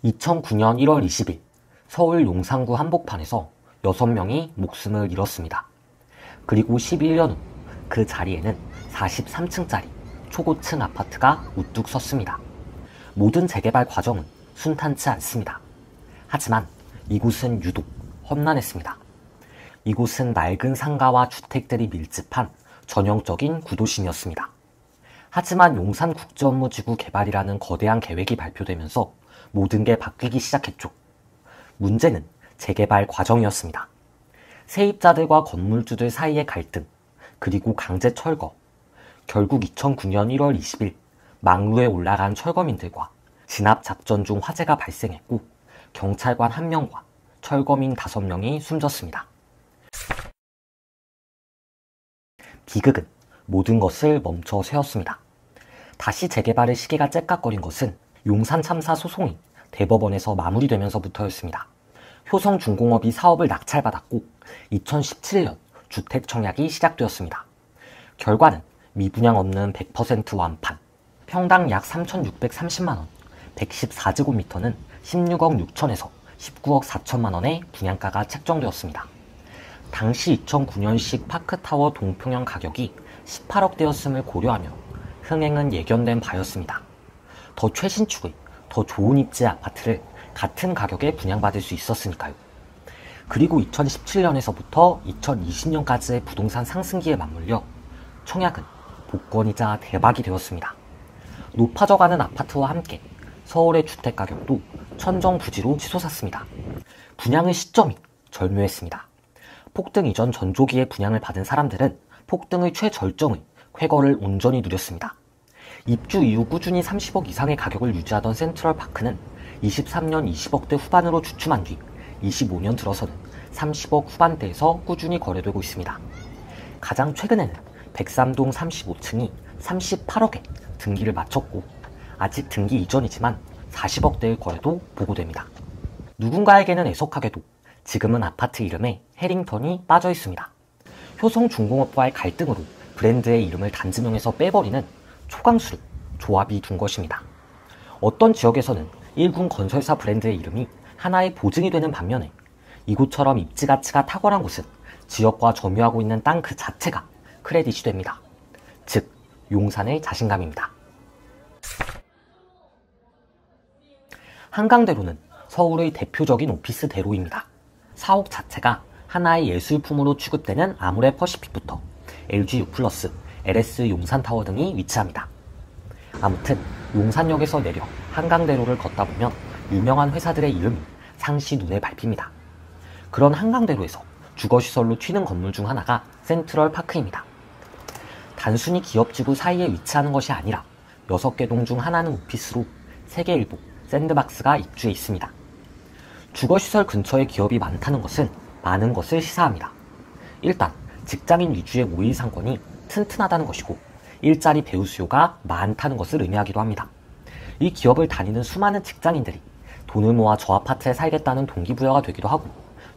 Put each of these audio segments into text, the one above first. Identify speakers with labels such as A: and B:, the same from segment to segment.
A: 2009년 1월 20일 서울 용산구 한복판에서 6명이 목숨을 잃었습니다. 그리고 11년 후 그 자리에는 43층짜리 초고층 아파트가 우뚝 섰습니다. 모든 재개발 과정은 순탄치 않습니다. 하지만 이곳은 유독 험난했습니다. 이곳은 낡은 상가와 주택들이 밀집한 전형적인 구도심이었습니다. 하지만 용산국제업무지구 개발이라는 거대한 계획이 발표되면서 모든 게 바뀌기 시작했죠. 문제는 재개발 과정이었습니다. 세입자들과 건물주들 사이의 갈등, 그리고 강제 철거. 결국 2009년 1월 20일 망루에 올라간 철거민들과 진압작전 중 화재가 발생했고 경찰관 1명과 철거민 5명이 숨졌습니다. 비극은 모든 것을 멈춰 세웠습니다. 다시 재개발의 시기가 째깍거린 것은 용산 참사 소송이 대법원에서 마무리되면서부터였습니다. 효성중공업이 사업을 낙찰받았고 2017년 주택청약이 시작되었습니다. 결과는 미분양 없는 100% 완판, 평당 약 3,630만원, 114제곱미터는 16억 6천에서 19억 4천만원의 분양가가 책정되었습니다. 당시 2009년식 파크타워 동평형 가격이 18억대였음을 고려하며 흥행은 예견된 바였습니다. 더 최신축의, 더 좋은 입지의 아파트를 같은 가격에 분양받을 수 있었으니까요. 그리고 2017년에서부터 2020년까지의 부동산 상승기에 맞물려 청약은 복권이자 대박이 되었습니다. 높아져가는 아파트와 함께 서울의 주택가격도 천정부지로 치솟았습니다. 분양의 시점이 절묘했습니다. 폭등 이전 전조기에 분양을 받은 사람들은 폭등의 최절정의 쾌거를 온전히 누렸습니다. 입주 이후 꾸준히 30억 이상의 가격을 유지하던 센트럴파크는 23년 20억대 후반으로 주춤한 뒤 25년 들어서는 30억 후반대에서 꾸준히 거래되고 있습니다. 가장 최근에는 103동 35층이 38억에 등기를 마쳤고 아직 등기 이전이지만 40억대의 거래도 보고됩니다. 누군가에게는 애석하게도 지금은 아파트 이름에 해링턴이 빠져 있습니다. 효성중공업과의 갈등으로 브랜드의 이름을 단지명에서 빼버리는 초강수를 조합이 둔 것입니다. 어떤 지역에서는 1군 건설사 브랜드의 이름이 하나의 보증이 되는 반면에 이곳처럼 입지 가치가 탁월한 곳은 지역과 점유하고 있는 땅 그 자체가 크레딧이 됩니다. 즉, 용산의 자신감입니다. 한강대로는 서울의 대표적인 오피스대로입니다. 사옥 자체가 하나의 예술품으로 취급되는 아모레 퍼시픽부터 LG U+, LS 용산타워 등이 위치합니다. 아무튼 용산역에서 내려 한강대로를 걷다 보면 유명한 회사들의 이름이 상시 눈에 밟힙니다. 그런 한강대로에서 주거시설로 튀는 건물 중 하나가 센트럴파크입니다. 단순히 기업지구 사이에 위치하는 것이 아니라 6개 동 중 하나는 오피스로 세계일보 샌드박스가 입주해 있습니다. 주거시설 근처에 기업이 많다는 것은 많은 것을 시사합니다. 일단 직장인 위주의 5일 상권이 튼튼하다는 것이고 일자리 배우 수요가 많다는 것을 의미하기도 합니다. 이 기업을 다니는 수많은 직장인들이 돈을 모아 저 아파트에 살겠다는 동기부여가 되기도 하고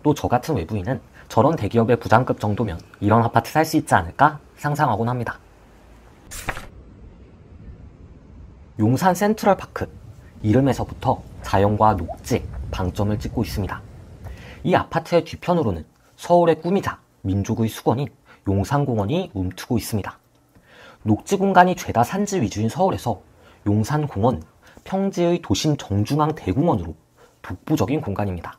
A: 또 저 같은 외부인은 저런 대기업의 부장급 정도면 이런 아파트 살 수 있지 않을까 상상하곤 합니다. 용산 센트럴파크, 이름에서부터 자연과 녹지에 방점을 찍고 있습니다. 이 아파트의 뒤편으로는 서울의 꿈이자 민족의 수건인 용산공원이 움트고 있습니다. 녹지 공간이 죄다 산지 위주인 서울에서 용산공원은 평지의 도심 정중앙 대공원으로 독보적인 공간입니다.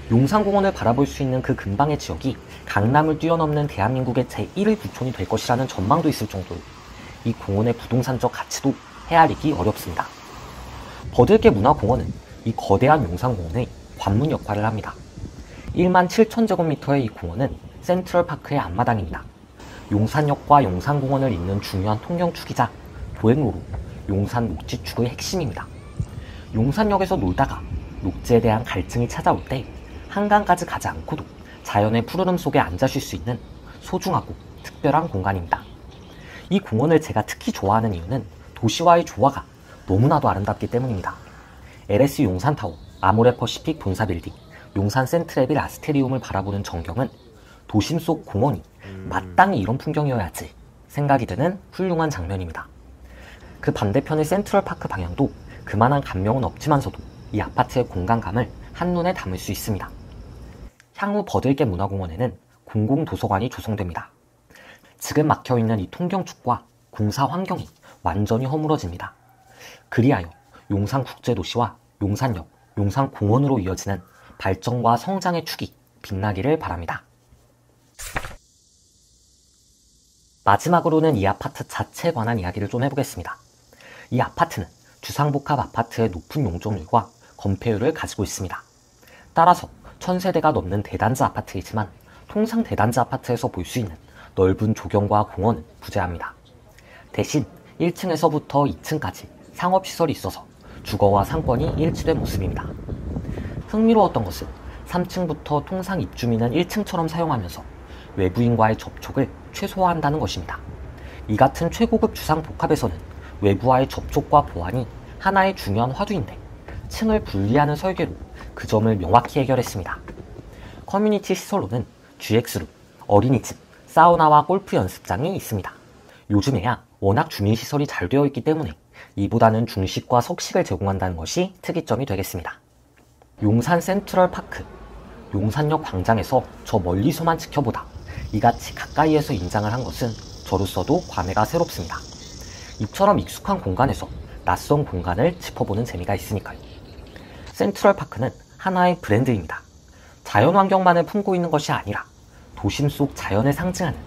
A: 용산공원을 바라볼 수 있는 그 근방의 지역이 강남을 뛰어넘는 대한민국의 제1의 부촌이 될 것이라는 전망도 있을 정도로 이 공원의 부동산적 가치도 헤아리기 어렵습니다. 버들게 문화공원은 이 거대한 용산공원의 관문 역할을 합니다. 1만 7,000제곱미터의 이 공원은 센트럴파크의 앞마당입니다. 용산역과 용산공원을 잇는 중요한 통경축이자 도행로로 용산 녹지축의 핵심입니다. 용산역에서 놀다가 녹지에 대한 갈증이 찾아올 때 한강까지 가지 않고도 자연의 푸르름 속에 앉아 쉴 수 있는 소중하고 특별한 공간입니다. 이 공원을 제가 특히 좋아하는 이유는 도시와의 조화가 너무나도 아름답기 때문입니다. LS 용산타워, 아모레 퍼시픽 본사빌딩, 용산 센트레빌 아스테리움을 바라보는 전경은 도심 속 공원이 마땅히 이런 풍경이어야지 생각이 드는 훌륭한 장면입니다. 그 반대편의 센트럴파크 방향도 그만한 감명은 없지만서도 이 아파트의 공간감을 한눈에 담을 수 있습니다. 향후 버들게 문화공원에는 공공도서관이 조성됩니다. 지금 막혀있는 이 통경축과 공사 환경이 완전히 허물어집니다. 그리하여 용산국제도시와 용산역, 용산공원으로 이어지는 발전과 성장의 축이 빛나기를 바랍니다. 마지막으로는 이 아파트 자체에 관한 이야기를 좀 해보겠습니다. 이 아파트는 주상복합 아파트의 높은 용적률과 건폐율을 가지고 있습니다. 따라서 1000세대가 넘는 대단지 아파트이지만 통상 대단지 아파트에서 볼 수 있는 넓은 조경과 공원은 부재합니다. 대신 1층에서부터 2층까지 상업시설이 있어서 주거와 상권이 일치된 모습입니다. 흥미로웠던 것은 3층부터 통상 입주민은 1층처럼 사용하면서 외부인과의 접촉을 최소화한다는 것입니다. 이 같은 최고급 주상복합에서는 외부와의 접촉과 보안이 하나의 중요한 화두인데 층을 분리하는 설계로 그 점을 명확히 해결했습니다. 커뮤니티 시설로는 GX룸, 어린이집, 사우나와 골프 연습장이 있습니다. 요즘에야 워낙 주민시설이 잘 되어 있기 때문에 이보다는 중식과 석식을 제공한다는 것이 특이점이 되겠습니다. 용산 센트럴파크, 용산역 광장에서 저 멀리서만 지켜보다 이같이 가까이에서 임장을 한 것은 저로서도 감회가 새롭습니다. 이처럼 익숙한 공간에서 낯선 공간을 짚어보는 재미가 있으니까요. 센트럴파크는 하나의 브랜드입니다. 자연환경만을 품고 있는 것이 아니라 도심 속 자연을 상징하는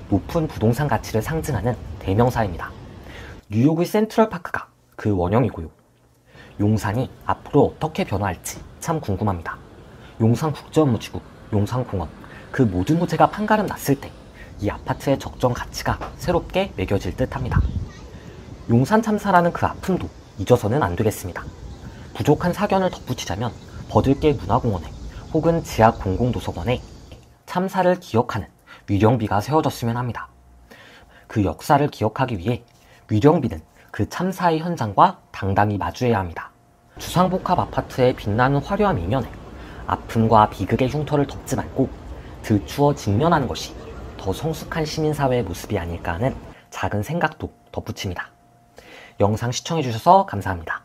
A: 높은 부동산 가치를 상징하는 대명사입니다. 뉴욕의 센트럴파크가 그 원형이고요. 용산이 앞으로 어떻게 변화할지 참 궁금합니다. 용산국제업무지구, 용산공원 그 모든 호재가 판가름 났을 때 이 아파트의 적정 가치가 새롭게 매겨질 듯 합니다. 용산 참사라는 그 아픔도 잊어서는 안 되겠습니다. 부족한 사견을 덧붙이자면 버들게 문화공원에 혹은 지하 공공도서관에 참사를 기억하는 위령비가 세워졌으면 합니다. 그 역사를 기억하기 위해 위령비는 그 참사의 현장과 당당히 마주해야 합니다. 주상복합 아파트의 빛나는 화려함 이면에 아픔과 비극의 흉터를 덮지 말고 들추어 직면하는 것이 더 성숙한 시민사회의 모습이 아닐까 하는 작은 생각도 덧붙입니다. 영상 시청해주셔서 감사합니다.